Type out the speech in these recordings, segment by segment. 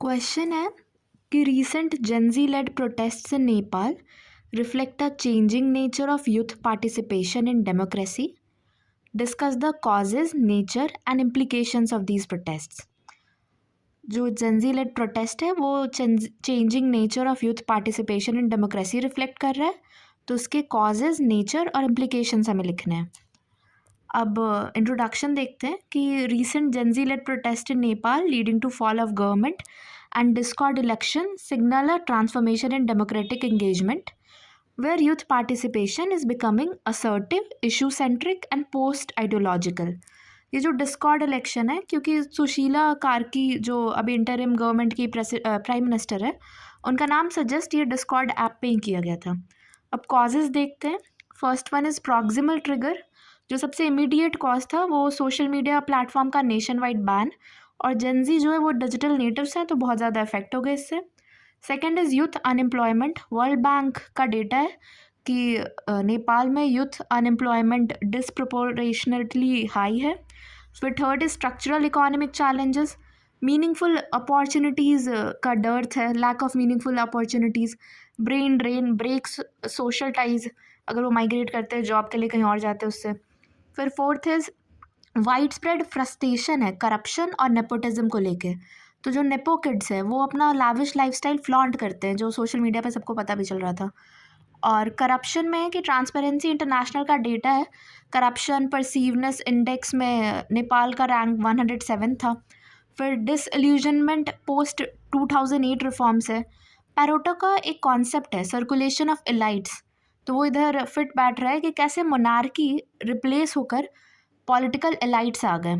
Question है कि recent Gen Z led protests in Nepal reflect a changing nature of youth participation in democracy. Discuss the causes, nature and implications of these protests. जो Gen Z led protest है वो changing nature of youth participation in democracy reflect कर रहा है, तो उसके causes, nature और implications हमें लिखने हैं. अब इंट्रोडक्शन देखते हैं कि recent Gen Z led protest in Nepal leading to fall of government and discord election signal a transformation in democratic engagement where youth participation is becoming assertive, issue-centric and post-ideological. ये जो Discord election है, क्योंकि सुशीला कार्की जो अभी interim government की prime minister है, उनका नाम सजेस्ट ये डिस्कॉर्ड ऐप पे ही किया गया था. अब कॉजेज़ देखते हैं. First one is proximal trigger. जो सबसे इमीडिएट कॉज था वो सोशल मीडिया प्लेटफॉर्म का नेशन वाइड बैन, और जेनजी जो है वो डिजिटल नेटिव्स हैं तो बहुत ज़्यादा इफेक्ट हो गए इससे. Second is youth unemployment. World bank का डेटा है कि नेपाल में यूथ अनएम्प्लॉयमेंट डिसप्रोपोर्शनेटली हाई है. फिर third is structural economic challenges. Meaningful opportunities का डर्थ है, lack of meaningful opportunities, brain drain, breaks social ties, अगर वो माइग्रेट करते हैं जॉब के लिए कहीं और जाते हैं उससे. फिर fourth is wide spread frustration है करप्शन और नेपोटिज्म को लेके. तो जो नेपो किड्स है वो अपना लाविश लाइफस्टाइल फ्लॉन्ट करते हैं, जो सोशल मीडिया पे सबको पता भी चल रहा था. और करप्शन में है कि ट्रांसपेरेंसी इंटरनेशनल का डेटा है, करप्शन परसीवनेस इंडेक्स में नेपाल का रैंक 107 था. फिर डिसइल्यूजनमेंट पोस्ट 2008 रिफॉर्म्स है. पैरोटो का एक कॉन्सेप्ट है सर्कुलेशन ऑफ एलाइट्स, तो वो इधर फिट बैठ रहा है कि कैसे मोनार्की रिप्लेस होकर पॉलिटिकल एलाइट्स आ गए.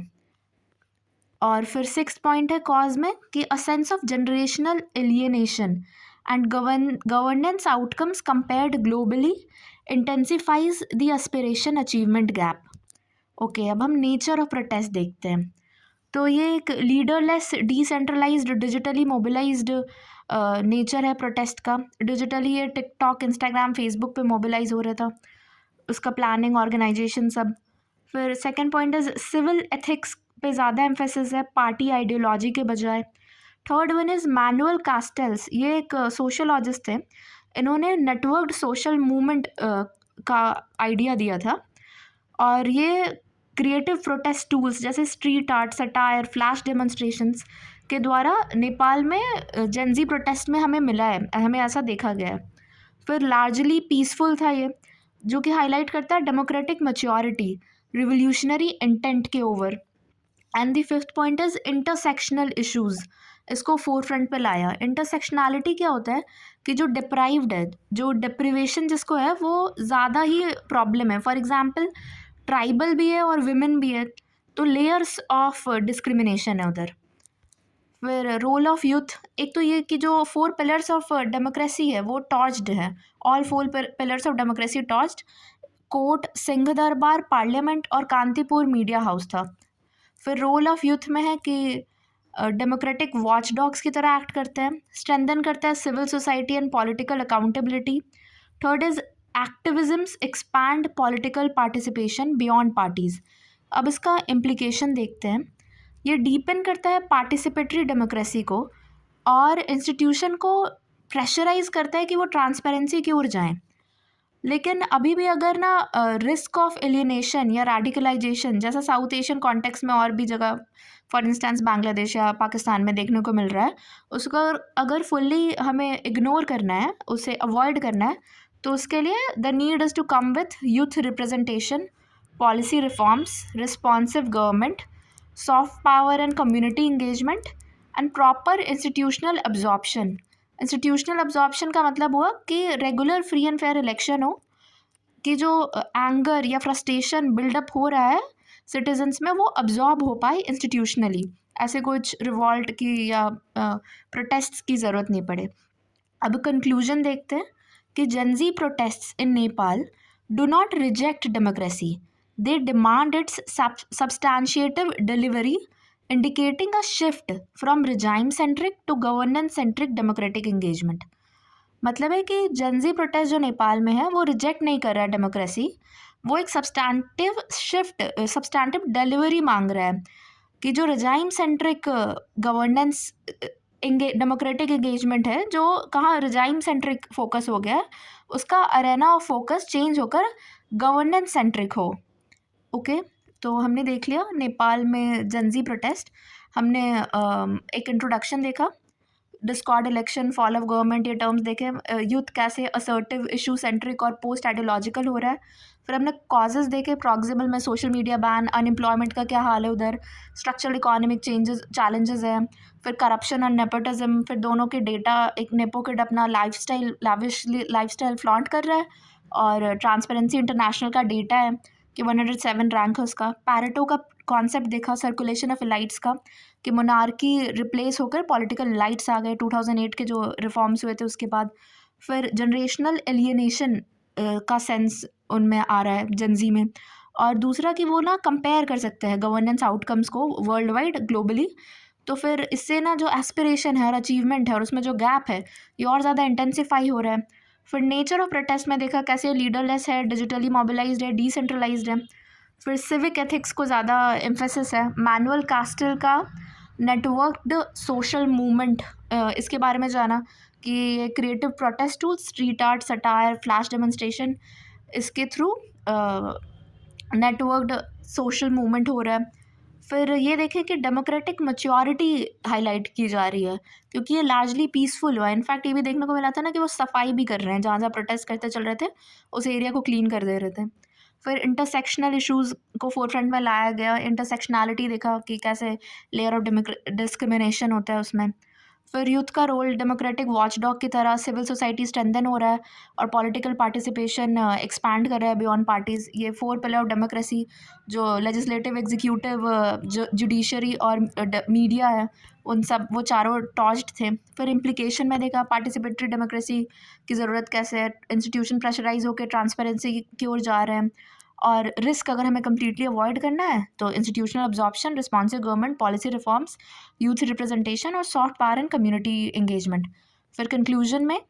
और फिर सिक्स पॉइंट है कॉज में कि a sense of generational alienation and governance outcomes compared globally intensifies the aspiration achievement gap. Okay, अब हम नेचर ऑफ प्रोटेस्ट देखते हैं. तो ये एक leaderless decentralised digitally mobilised nature है प्रोटेस्ट का. डिजिटली ये टिकटॉक, इंस्टाग्राम, फेसबुक पे मोबिलाइज हो रहा था, उसका प्लानिंग, ऑर्गेनाइजेशन सब. फिर second point is civil ethics पे ज़्यादा एम्फेसिस है पार्टी आइडियोलॉजी के बजाय. Third one is Manuel Castells. ये एक सोशोलॉजिस्ट थे, इन्होंने नेटवर्क्ड सोशल मूवमेंट का आइडिया दिया था, और ये क्रिएटिव प्रोटेस्ट टूल्स जैसे street art, satire, flash demonstrations के द्वारा नेपाल में जेनजी प्रोटेस्ट में हमें मिला है, हमें ऐसा देखा गया है. फिर लार्जली पीसफुल था ये, जो कि हाईलाइट करता है डेमोक्रेटिक मैच्योरिटी, रिवोल्यूशनरी इंटेंट के over. And the fifth point is intersectional issues. इसको फोर फ्रंट पे लाया. इंटरसेक्शनैलिटी क्या होता है कि जो डिप्राइव्ड है, जो डिप्रिवेशन जिसको है वो ज़्यादा ही प्रॉब्लम है. फॉर एग्जांपल ट्राइबल भी है और विमेन भी है, तो लेयर्स ऑफ डिस्क्रिमिनेशन है उधर. फिर रोल ऑफ यूथ, एक तो ये कि जो फोर पिलर्स ऑफ डेमोक्रेसी है वो टॉर्च्ड है. All four pillars of democracy torched. Court, Singha Durbar, parliament और कांतिपुर मीडिया हाउस था. फिर रोल ऑफ यूथ में है कि डेमोक्रेटिक वॉच डॉग्स की तरह एक्ट करते हैं, स्ट्रेंथन करता है civil society and political accountability. Third is activisms expand political participation beyond parties. अब इसका इम्प्लीकेशन देखते हैं. ये डीपन करता है पार्टिसिपेटरी डेमोक्रेसी को और इंस्टीट्यूशन को प्रेशराइज करता है कि वो ट्रांसपेरेंसी की ओर जाएं. लेकिन अभी भी अगर ना रिस्क ऑफ एलियनेशन या रेडिकलाइजेशन जैसा साउथ एशियन कॉन्टेक्स्ट में और भी जगह, फॉर इंस्टेंस बांग्लादेश या पाकिस्तान में देखने को मिल रहा है, उसको अगर फुल्ली हमें इग्नोर करना है, उसे अवॉइड करना है, तो उसके लिए the need is to come with youth representation, policy reforms, responsive government, soft power and community engagement and proper institutional absorption. Institutional absorption का मतलब हुआ कि regular free and fair election हो, कि जो एंगर या फ्रस्ट्रेशन बिल्डअप हो रहा है सिटीजन्स में वो अब्जॉर्ब हो पाए इंस्टीट्यूशनली, ऐसे कुछ रिवॉल्ट की या प्रोटेस्ट्स की ज़रूरत नहीं पड़े. अब कंक्लूजन देखते हैं कि Gen Z protests in Nepal do not reject democracy, they demand its substantive delivery, indicating a shift from regime-centric to governance-centric democratic engagement. मतलब है कि जनजी प्रोटेस्ट जो नेपाल में है वो रिजेक्ट नहीं कर रहा है डेमोक्रेसी, वो एक सब्सटैंटिव शिफ्ट, सब्सटैंटिव डिलीवरी मांग रहा है कि जो regime centric governance democratic engagement है जो कहाँ रिजाइम सेंट्रिक फोकस हो गया है, उसका अरेना ऑफ फोकस चेंज होकर गवर्नेंस सेंट्रिक हो। ओके, तो हमने देख लिया नेपाल में जेंजी प्रोटेस्ट, हमने एक इंट्रोडक्शन देखा, Discord election, fall of government, ये टर्म्स देखे, यूथ कैसे असर्टिव इशू सेंट्रिक और पोस्ट आइडियोलॉजिकल हो रहा है। फिर हमने कॉजेज देखे, प्रॉक्सिमल में सोशल मीडिया बैन, अनएम्प्लॉयमेंट का क्या हाल है उधर, स्ट्रक्चरल इकोनॉमिक चेंजेस चैलेंजेस हैं, फिर करप्शन और नेपोटिज्म, फिर दोनों के डेटा, एक नेपो किड अपना लाइफस्टाइल लाविशली लाइफस्टाइल फ्लॉन्ट कर रहा है और ट्रांसपेरेंसी इंटरनेशनल का डेटा है कि 107 रैंक है उसका। पैरेटो का कॉन्सेप्ट देखा, सर्कुलेशन ऑफ इलाइट्स का, कि मोनार्की रिप्लेस होकर पॉलिटिकल लाइट्स आ गए 2008 के जो रिफॉर्म्स हुए थे उसके बाद। फिर जनरेशनल एलियनेशन का सेंस उनमें आ रहा है जेंजी में। और दूसरा कि वो ना कंपेयर कर सकते हैं गवर्नेंस आउटकम्स को वर्ल्ड वाइड ग्लोबली, तो फिर इससे ना जो एस्पिरेशन है और अचीवमेंट है और उसमें जो गैप है ये और ज़्यादा इंटेंसिफाई हो रहा है। फिर नेचर ऑफ प्रोटेस्ट में देखा कैसे लीडरलेस है, डिजिटली मोबिलाइज्ड है, डिसेंट्रलाइज्ड है। फिर सिविक एथिक्स को ज़्यादा एम्फेसिस है। मैनुअल कास्टल का नेटवर्क्ड सोशल मूवमेंट, इसके बारे में जाना कि ये creative protest tool, street art, satire, flash demonstration, इसके थ्रू नेटवर्क्ड सोशल मूवमेंट हो रहा है। फिर ये देखें कि डेमोक्रेटिक मैच्योरिटी हाईलाइट की जा रही है क्योंकि ये लार्जली पीसफुल हुआ है। इनफैक्ट ये भी देखने को मिला था ना कि वो सफाई भी कर रहे हैं, जहाँ जहाँ प्रोटेस्ट करते चल रहे थे उस एरिया को क्लीन कर दे रहे थे। फिर इंटरसेक्शनल इश्यूज़ को फोरफ्रंट में लाया गया, इंटरसेक्शनैलिटी देखा कि कैसे लेयर ऑफ डिस्क्रिमिनेशन होता है उसमें। फिर यूथ का रोल डेमोक्रेटिक वॉचडॉग की तरह, सिविल सोसाइटी स्ट्रेंथन हो रहा है और पॉलिटिकल पार्टिसिपेशन एक्सपैंड कर रहा है बियॉन्ड पार्टीज़। ये 4 पिलर ऑफ डेमोक्रेसी जो लेजिस्लेटिव, एग्जीक्यूटिव, जुडिशरी और मीडिया है, उन सब वो चारों टॉर्च्ड थे। फिर इम्प्लीकेशन में देखा पार्टिसिपेटरी डेमोक्रेसी की ज़रूरत कैसे है, इंस्टीट्यूशन प्रेशराइज होकर ट्रांसपेरेंसी की ओर जा रहे हैं। और रिस्क अगर हमें कम्प्लीटली अवॉइड करना है तो institutional absorption, responsive government, policy reforms, youth representation और soft power and community engagement. फिर कंक्लूजन में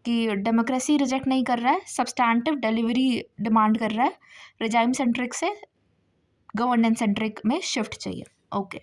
कि डेमोक्रेसी रिजेक्ट नहीं कर रहा है, सब्सटैंटिव डिलीवरी डिमांड कर रहा है, रिजाइम सेंट्रिक से गवर्नेंस सेंट्रिक में शिफ्ट चाहिए। ओके।